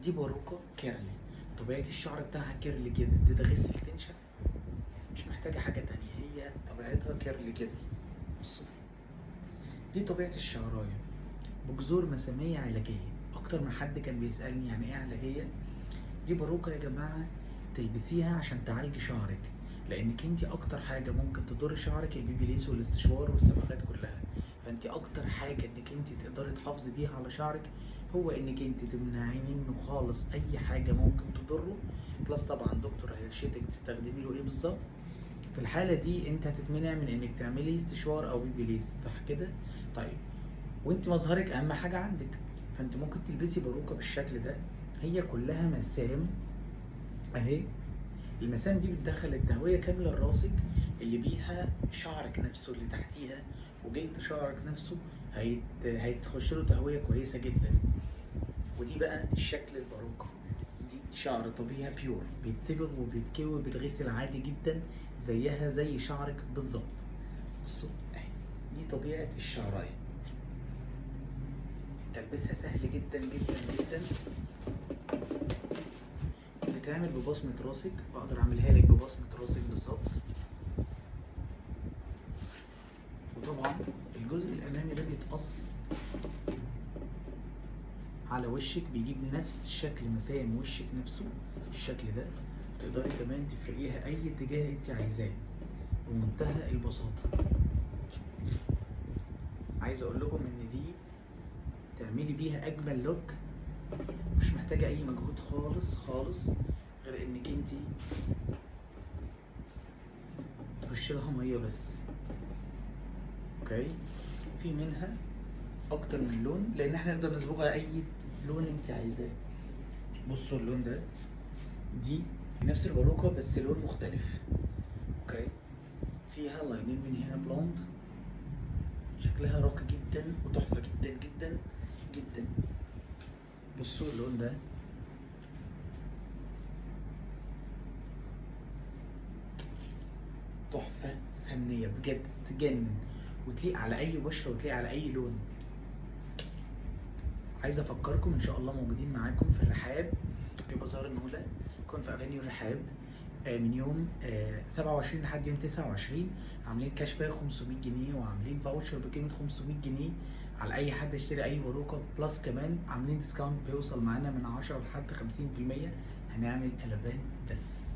دي باروكة كيرلي، طبيعة الشعر بتاعها كيرلي كده، بتتغسل تنشف، مش محتاجة حاجة تانية، هي طبيعتها كيرلي كده. بصوا، دي طبيعة الشعراية بجذور مسامية علاجية. أكتر من حد كان بيسألني يعني إيه علاجية؟ دي باروكة يا جماعة تلبسيها عشان تعالجي شعرك، لأنك انتي أكتر حاجة ممكن تضر شعرك البيبي ليس والاستشوار والصبغات كلها. فانتي أكتر حاجة إنك انتي تقدري تحافظي بيها على شعرك هو إنك انتي تمنعي منه خالص أي حاجة ممكن تضره. بلس طبعا دكتور هيرشدك تستخدمي له إيه بالظبط. في الحالة دي انت هتتمنع من انك تعملي استشوار او بيبي ليس، صح كده؟ طيب، وانت مظهرك اهم حاجة عندك، فانت ممكن تلبسي باروكة بالشكل ده. هي كلها مسام اهي. المسام دي بتدخل التهوية كاملة لراسك، اللي بيها شعرك نفسه اللي تحتيها وجلد شعرك نفسه هيتخش له تهوية كويسة جدا. ودي بقى الشكل الباروكة، دي شعر طبيعي بيور، بيتصبغ وبيتكوي وبيتغسل عادي جدا زيها زي شعرك بالظبط. بصوا اهي، دي طبيعة الشعراية، تلبسها سهل جدا جدا جدا. بتعمل ببصمة راسك، بقدر اعملها لك ببصمة راسك بالظبط. وطبعا الجزء الامامي ده بيتقص على وشك، بيجيب نفس شكل مسام وشك نفسه بالشكل ده. تقدري كمان تفرقيها اي اتجاه انت عايزاه بمنتهى البساطة. عايز اقول لكم ان دي تعملي بيها اجمل لوك، مش محتاجة اي مجهود خالص خالص، غير انك انت ترشي لها مية بس. اوكي، في منها اكتر من لون لان احنا نقدر نصبغها اي لون انت عايزاه. بصوا اللون ده، دي نفس الباروكة بس لون مختلف. اوكي، فيها لاينين من هنا بلوند، شكلها راقي جدا وتحفة جدا جدا جدا. بصوا اللون ده، تحفة فنية بجد تجنن، وتليق على أي بشرة وتليق على أي لون. عايز أفكركم إن شاء الله موجودين معاكم في الرحاب في بازار النولة، يكون في أفانيو الرحاب من يوم 27 لحد يوم 29. عاملين كاش باك 500 جنيه وعاملين فاوتشر بقيمة 500 جنيه على أي حد يشتري أي باروكة، بلس كمان عاملين ديسكاونت بيوصل معانا من 10 لحد 50%. هنعمل قلبان بس.